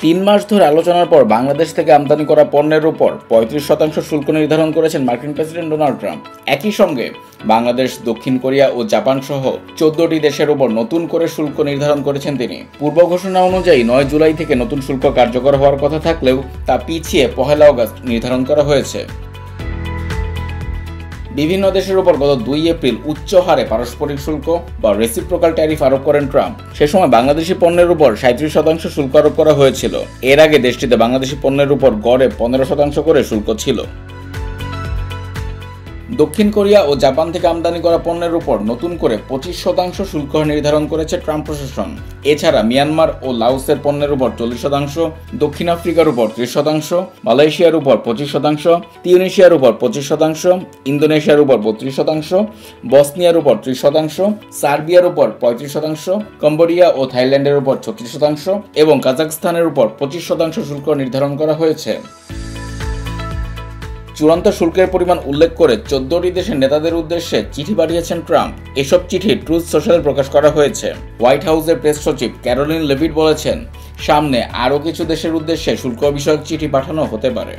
3 মাস ধরে আলোচনার পর বাংলাদেশ থেকে আমদানি করা পণ্যের উপর 35% শুল্ক নির্ধারণ করেছেন মার্কিন প্রেসিডেন্ট ডোনাল্ড ট্রাম্প। একই সঙ্গে বাংলাদেশ, দক্ষিণ কোরিয়া ও জাপান সহ 14টি দেশের উপর নতুন করে শুল্ক নির্ধারণ করেছেন তিনি। পূর্ব ঘোষণা অনুযায়ী 9 জুলাই থেকে নতুন শুল্ক কার্যকর হওয়ার কথা থাকলেও তা পিছিয়ে 1 আগস্ট নির্ধারণ করা হয়েছে। বিভিন্ন দেশের উপর গত 2 এপ্রিল উচ্চ হারে পারস্পরিক শুল্ক বা রেসিপ্রোকাল ট্যারিফ আরোপ করেন ট্রাম্প। সে সময় বাংলাদেশি পণ্যের উপর 37% শুল্ক আরোপ করা হয়েছিল। এর আগে দেশটিতে বাংলাদেশি পণ্যের উপর গড়ে 15% করে শুল্ক ছিল। দক্ষিণ কোরিয়া ও জাপান থেকে আমদানি করা পণ্যের উপর নতুন করে 25% শুল্ক নির্ধারণ করেছে ট্রাম্প প্রশাসন। এছাড়া মিয়ানমার ও লাওসের পণ্যের উপর 40%, দক্ষিণ আফ্রিকার উপর 30%, মালয়েশিয়ার উপর 25%, তিউনিসিয়ার উপর 25%, ইন্দোনেশিয়ার উপর 32%, বসনিয়ার উপর 30%, সার্বিয়ার উপর 35%, কম্বোডিয়া ও থাইল্যান্ডের উপর 36% এবং কাজাখস্তানের উপর 25% শুল্ক নির্ধারণ করা হয়েছে। চূড়ান্ত শুল্কের পরিমাণ উল্লেখ করে 14টি দেশের নেতাদের উদ্দেশ্যে চিঠি পাঠিয়েছেন ট্রাম্প। এসব চিঠি ট্রুথ সোশ্যালে প্রকাশ করা হয়েছে। হোয়াইট হাউসের প্রেস সচিব ক্যারোলিন লেভিট বলেছেন, সামনে আরও কিছু দেশের উদ্দেশ্যে শুল্ক বিষয়ক চিঠি পাঠানো হতে পারে।